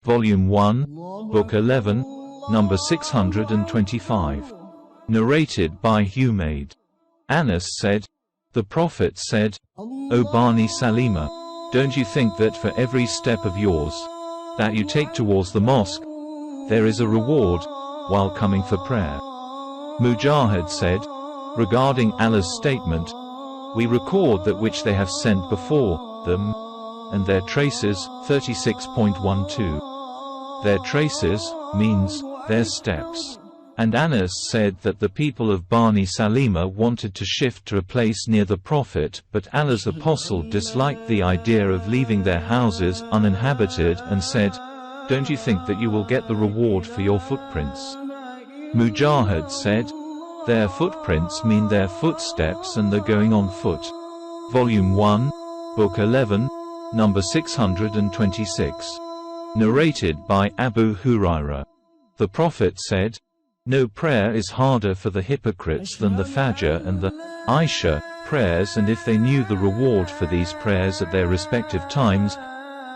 Volume 1, Book 11, number 625. Narrated by Humaid. Anas said, "The Prophet said, O Bani Salima, don't you think that for every step of yours that you take towards the mosque, there is a reward while coming for prayer?" Mujahid said, regarding Allah's statement, "We record that which they have sent before them, and their traces." 36.12. Their traces means their steps. And Anas said that the people of Bani Salima wanted to shift to a place near the Prophet, but Allah's apostle disliked the idea of leaving their houses uninhabited and said, "Don't you think that you will get the reward for your footprints?" Mujahid said, "Their footprints mean their footsteps and they're going on foot." Volume 1, Book 11, number 626. Narrated by Abu Hurairah. The Prophet said, "No prayer is harder for the hypocrites than the Fajr and the Isha prayers, and if they knew the reward for these prayers at their respective times,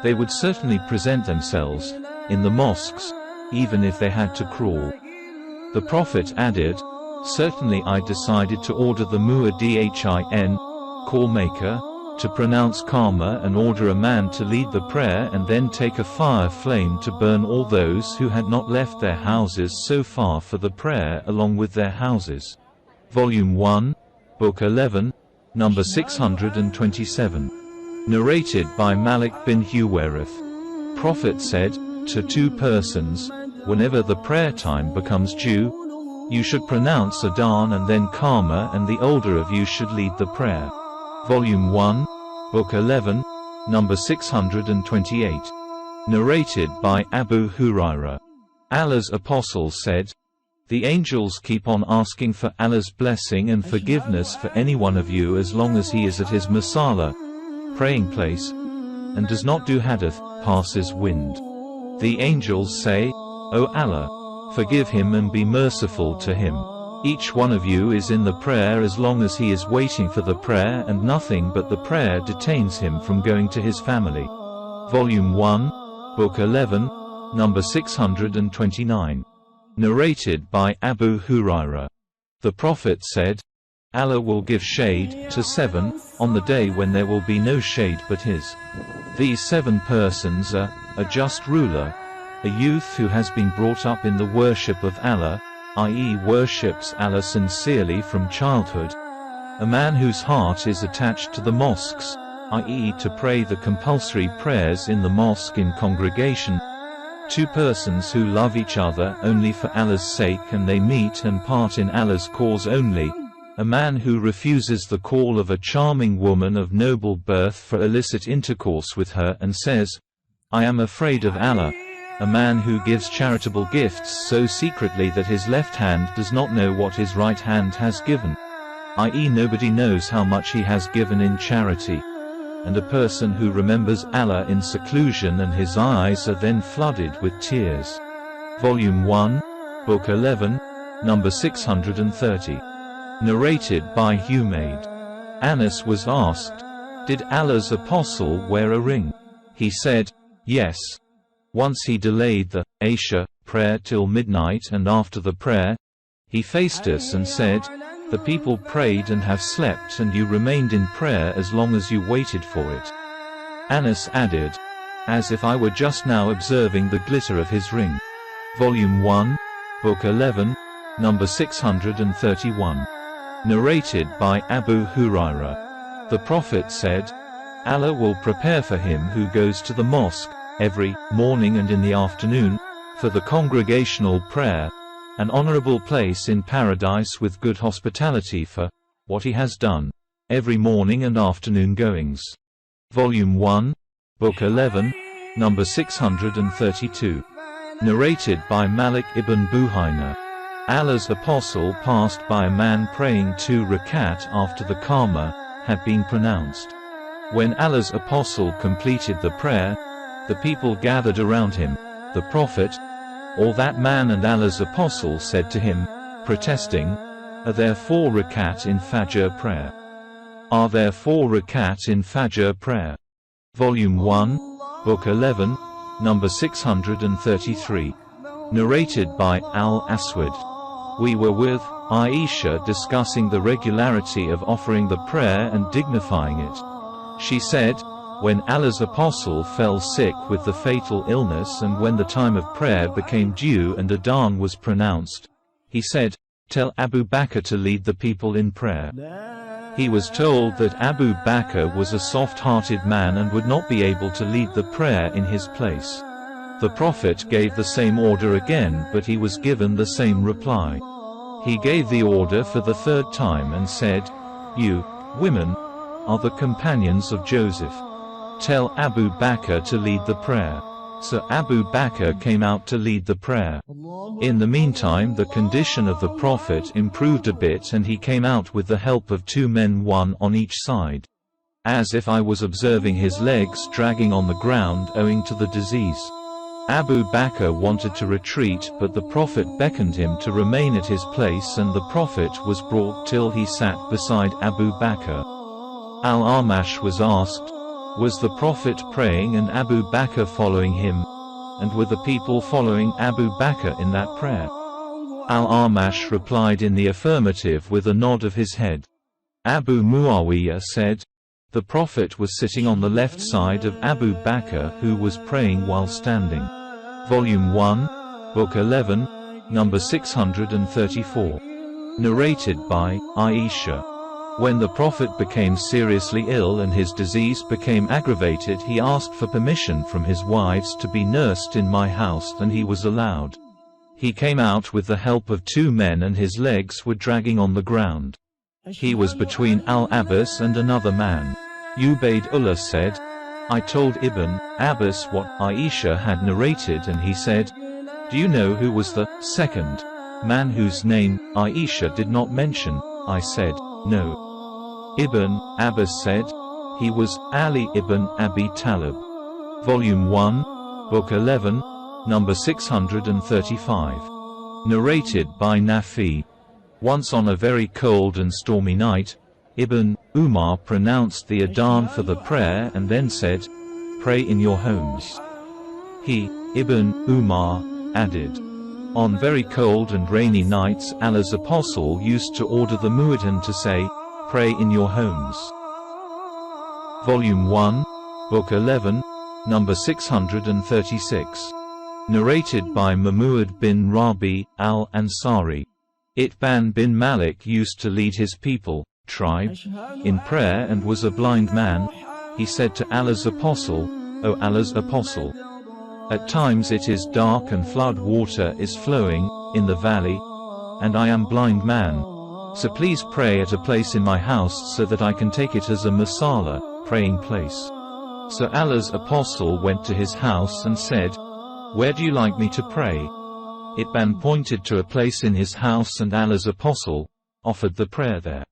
they would certainly present themselves in the mosques, even if they had to crawl." The Prophet added, "Certainly I decided to order the muadhin, call maker, to pronounce Karma and order a man to lead the prayer and then take a fire flame to burn all those who had not left their houses so far for the prayer along with their houses." Volume 1, Book 11, number 627. Narrated by Malik bin Huwairith. Prophet said, to two persons, whenever the prayer time becomes due, you should pronounce Adhan and then Karma, and the older of you should lead the prayer. Volume 1, Book 11, number 628. Narrated by Abu Hurairah. Allah's apostle said, "The angels keep on asking for Allah's blessing and forgiveness for any one of you as long as he is at his masala, praying place, and does not do hadith, passes wind. The angels say, O Allah, forgive him and be merciful to him. Each one of you is in the prayer as long as he is waiting for the prayer, and nothing but the prayer detains him from going to his family." Volume 1, Book 11, number 629. Narrated by Abu Hurairah. The Prophet said, "Allah will give shade to 7 on the day when there will be no shade but his. These 7 persons are a just ruler, a youth who has been brought up in the worship of Allah, i.e. worships Allah sincerely from childhood, a man whose heart is attached to the mosques, i.e. to pray the compulsory prayers in the mosque in congregation, 2 persons who love each other only for Allah's sake and they meet and part in Allah's cause only, a man who refuses the call of a charming woman of noble birth for illicit intercourse with her and says, I am afraid of Allah, a man who gives charitable gifts so secretly that his left hand does not know what his right hand has given, i.e. nobody knows how much he has given in charity, and a person who remembers Allah in seclusion and his eyes are then flooded with tears." Volume 1, Book 11, number 630. Narrated by Humaid. Anas was asked, "Did Allah's apostle wear a ring?" He said, "Yes. Once he delayed the Isha prayer till midnight, and after the prayer, he faced us and said, 'The people prayed and have slept, and you remained in prayer as long as you waited for it.'" Anas added, "As if I were just now observing the glitter of his ring." Volume 1, Book 11, number 631. Narrated by Abu Hurairah. The Prophet said, "Allah will prepare for him who goes to the mosque every morning and in the afternoon for the congregational prayer an honorable place in paradise with good hospitality for what he has done every morning and afternoon goings." Volume 1, Book 11, number 632. Narrated by Malik ibn Buhayna. Allah's apostle passed by a man praying 2 rakat after the Karma had been pronounced. When Allah's apostle completed the prayer, the people gathered around him. The Prophet, or that man and Allah's apostle, said to him, protesting, "Are there 4 rakat in Fajr prayer? Are there 4 rakat in Fajr prayer?" Volume 1, Book 11, number 633. Narrated by Al-Aswad. We were with Aisha discussing the regularity of offering the prayer and dignifying it. She said, when Allah's apostle fell sick with the fatal illness and when the time of prayer became due and Adhan was pronounced, he said, "Tell Abu Bakr to lead the people in prayer." He was told that Abu Bakr was a soft-hearted man and would not be able to lead the prayer in his place. The Prophet gave the same order again, but he was given the same reply. He gave the order for the third time and said, "You, women, are the companions of Joseph. Tell Abu Bakr to lead the prayer." So Abu Bakr came out to lead the prayer. In the meantime, the condition of the Prophet improved a bit and he came out with the help of 2 men, one on each side. As if I was observing his legs dragging on the ground owing to the disease. Abu Bakr wanted to retreat, but the Prophet beckoned him to remain at his place and the Prophet was brought till he sat beside Abu Bakr. Al-Amash was asked, was the Prophet praying and Abu Bakr following him? And were the people following Abu Bakr in that prayer? Al-Amash replied in the affirmative with a nod of his head. Abu Muawiyah said, the Prophet was sitting on the left side of Abu Bakr who was praying while standing. Volume 1, Book 11, number 634. Narrated by Aisha. When the Prophet became seriously ill and his disease became aggravated, he asked for permission from his wives to be nursed in my house and he was allowed. He came out with the help of 2 men and his legs were dragging on the ground. He was between Al-Abbas and another man. Ubaydullah said, I told Ibn Abbas what Aisha had narrated and he said, do you know who was the second man whose name Aisha did not mention? I said, no. Ibn Abbas said, he was Ali ibn Abi Talib. Volume 1, Book 11, number 635. Narrated by Nafi. Once on a very cold and stormy night, Ibn Umar pronounced the Adhan for the prayer and then said, pray in your homes. He, Ibn Umar, added, on very cold and rainy nights Allah's apostle used to order the muezzin to say, pray in your homes. Volume 1, Book 11, number 636. Narrated by Mahmud bin Rabi al-Ansari. Itban bin Malik used to lead his people, tribe, in prayer and was a blind man. He said to Allah's apostle, O Allah's apostle, at times it is dark and flood water is flowing in the valley, and I am blind man. So please pray at a place in my house so that I can take it as a masala, praying place. So Allah's apostle went to his house and said, where do you like me to pray? Itban pointed to a place in his house and Allah's apostle offered the prayer there.